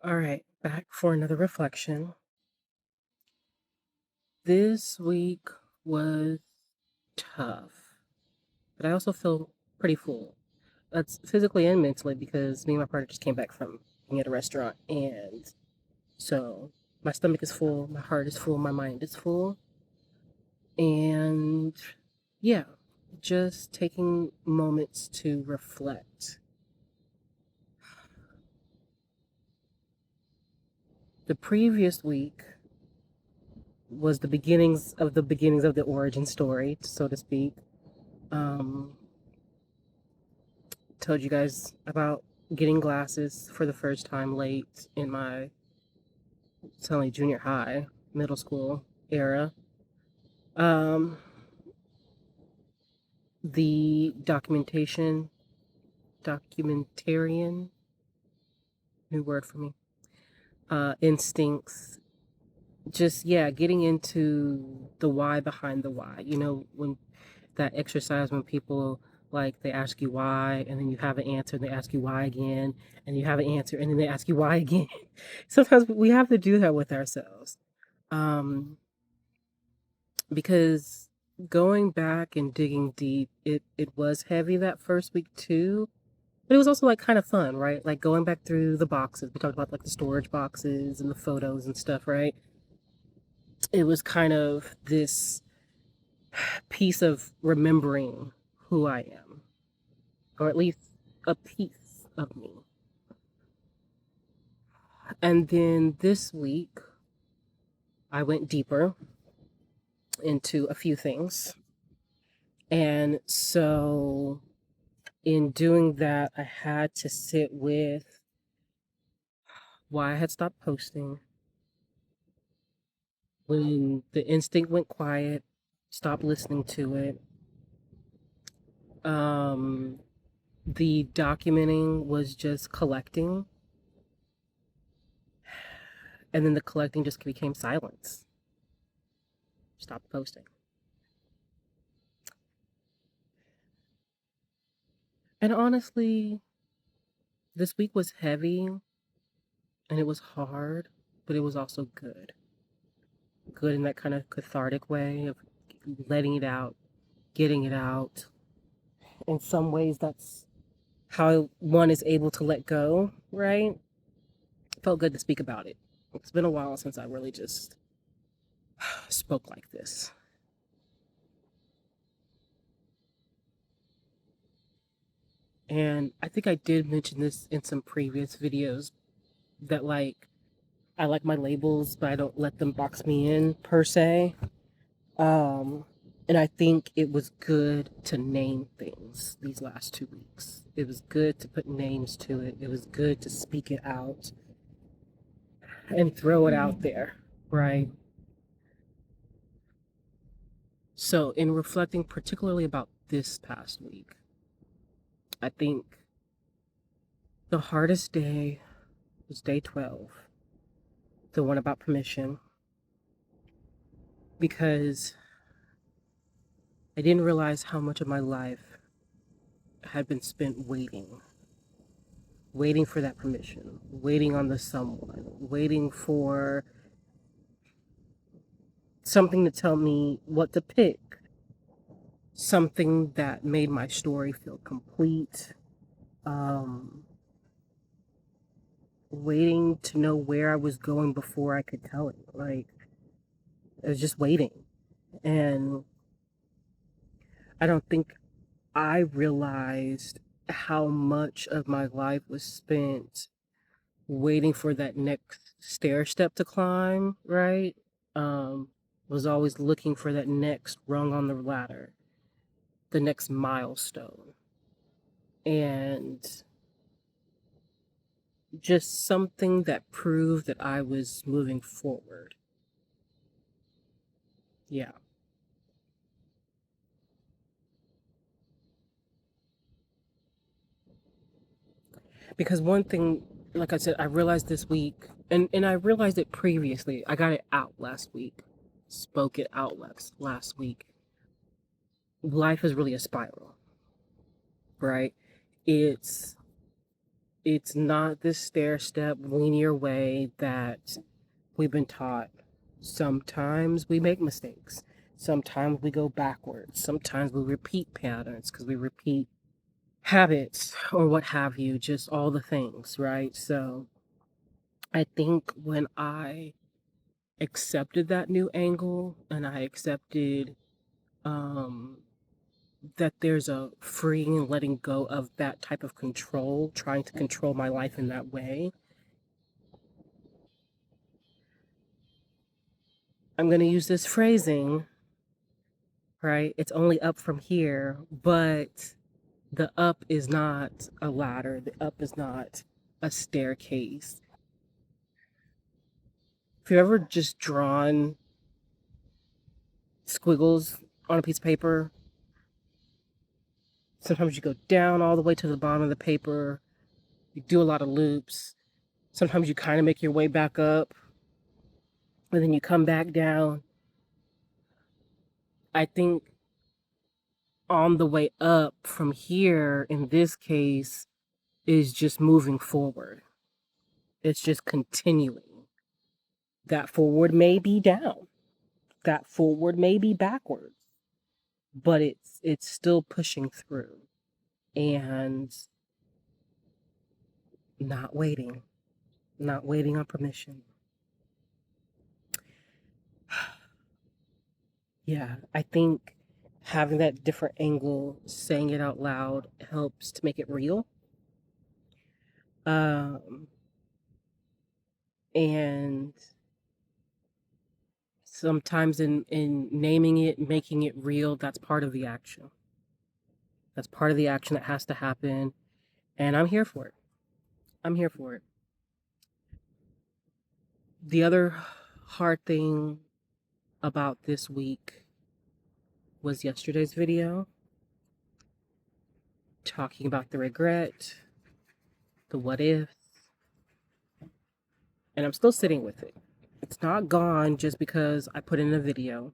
All right, back for another reflection. This week was tough, but I also feel pretty full. That's physically and mentally because me and my partner just came back from being at a restaurant. And so my stomach is full, my heart is full, my mind is full. And yeah, just taking moments to reflect. The previous week was the beginnings of the origin story, so to speak. Um, Told you guys about getting glasses for the first time late in my it's only junior high, middle school era. Um, the documentarian, new word for me, instincts. Just, yeah, getting into the why behind the why. When that exercise when people like they ask you why and then you have an answer and they ask you why again and you have an answer and then they ask you why again. Sometimes we have to do that with ourselves. Um, because going back and digging deep, it was heavy that first week too. But it was also like kind of fun, right? Like going back through the boxes. We talked about like the storage boxes and the photos and stuff, right? It was kind of this piece of remembering who I am, or at least a piece of me. And then this week, I went deeper into a few things. And so, in doing that, I had to sit with why I had stopped posting, when the instinct went quiet, stopped listening to it. Um, the documenting was just collecting, and then the collecting just became silence. Stopped posting. And honestly, this week was heavy and it was hard, but it was also good. Good in that kind of cathartic way of letting it out, getting it out. In some ways, that's how one is able to let go, right? Felt good to speak about it. It's been a while since I really just spoke like this. And I think I did mention this in some previous videos that, like, I like my labels, but I don't let them box me in per se. Um, and I think it was good to name things these last 2 weeks. It was good to put names to it. It was good to speak it out and throw it out there, right? So, in reflecting particularly about this past week, I think the hardest day was day 12, the one about permission, because I didn't realize how much of my life had been spent waiting for that permission, waiting on the someone, waiting for something to tell me what to pick, something that made my story feel complete, um, waiting to know where I was going before I could tell it. Like, I was just waiting. And I don't think I realized how much of my life was spent waiting for that next stair step to climb, right? Um, was always looking for that next rung on the ladder, the next milestone. And just something that proved that I was moving forward. Yeah. Because one thing, like I said, I realized this week, and I realized it previously. I got it out last week, spoke it out last week. Life is really a spiral, right? It's It's not this stair step linear way that we've been taught. Sometimes we make mistakes. Sometimes we go backwards. Sometimes we repeat patterns because we repeat habits or what have you, just all the things, right? So I think when I accepted that new angle and I accepted um, that there's a freeing and letting go of that type of control, trying to control my life in that way, I'm going to use this phrasing, right? It's only up from here, but the up is not a ladder, the up is not a staircase. If you've ever just drawn squiggles on a piece of paper, sometimes you go down all the way to the bottom of the paper, you do a lot of loops. Sometimes you kind of make your way back up, and then you come back down. I think on the way up from here, in this case, is just moving forward. It's just continuing. That forward may be down. That forward may be backwards, but it's still pushing through and not waiting, not waiting on permission. Yeah, I think having that different angle, saying it out loud helps to make it real. And sometimes in naming it, making it real, that's part of the action. That's part of the action that has to happen. And I'm here for it. I'm here for it. The other hard thing about this week was yesterday's video talking about the regret, the what ifs, and I'm still sitting with it. It's not gone just because I put in a video.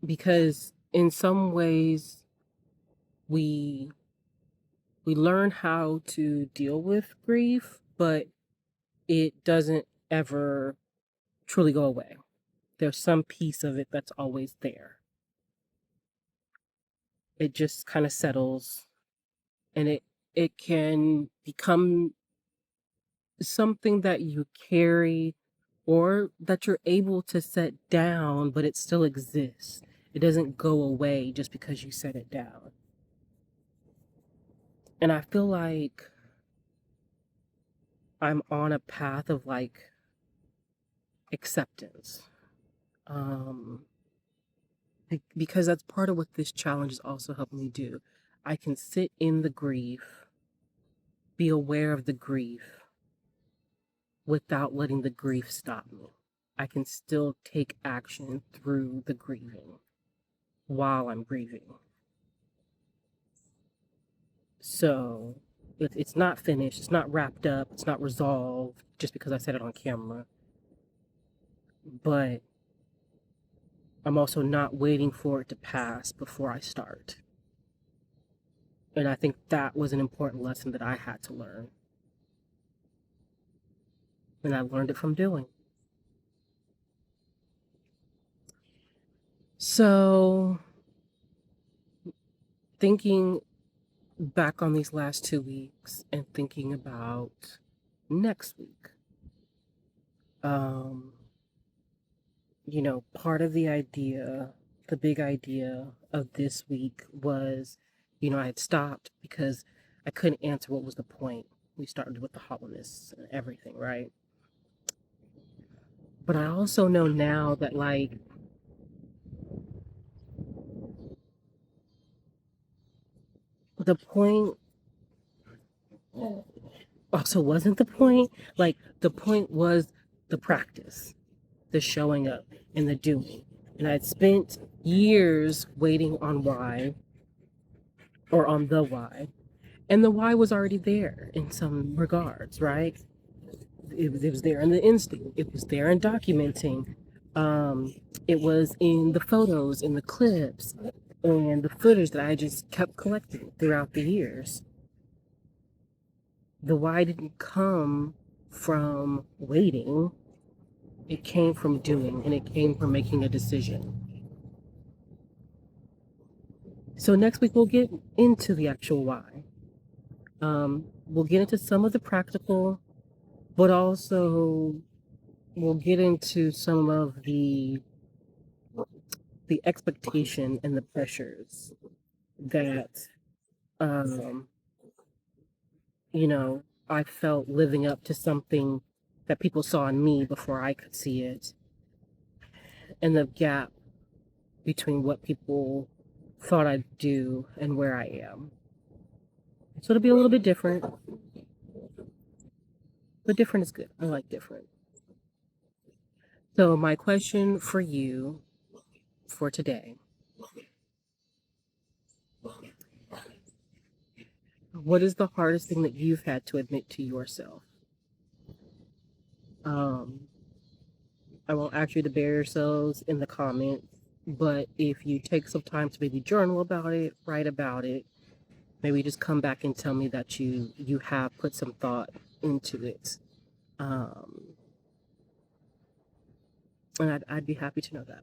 Because in some ways we learn how to deal with grief, but it doesn't ever truly go away. There's some piece of it that's always there. It just kind of settles, and it can become something that you carry or that you're able to set down, but it still exists. It doesn't go away just because you set it down. And I feel like I'm on a path of like acceptance. Because that's part of what this challenge is also helping me do. I can sit in the grief, be aware of the grief without letting the grief stop me. I can still take action through the grieving while I'm grieving. So it's not finished, it's not wrapped up, it's not resolved just because I said it on camera. But I'm also not waiting for it to pass before I start. And I think that was an important lesson that I had to learn. And I learned it from doing. So, thinking back on these last 2 weeks and thinking about next week, part of the idea, the big idea of this week was, I had stopped because I couldn't answer what was the point. We started with the hollowness and everything, right? But I also know now that, like, the point also wasn't the point. Like, the point was the practice, the showing up, and the doing. And I'd spent years waiting on why, or on the why. And the why was already there in some regards, right? It was there in the instinct. It was there in documenting. It was in the photos, in the clips, and the footage that I just kept collecting throughout the years. The why didn't come from waiting, it came from doing, and it came from making a decision. So next week we'll get into the actual why. We'll get into some of the practical, but also we'll get into some of the expectation and the pressures that um, I felt living up to something that people saw in me before I could see it, and the gap between what people thought I'd do and where I am. So it'll be a little bit different, but different is good. I like different. So my question for you for today: what is the hardest thing that you've had to admit to yourself? Um, I won't ask you to bear yourselves in the comments, but if you take some time to maybe journal about it, write about it, maybe just come back and tell me that you have put some thought into it. And I'd be happy to know that.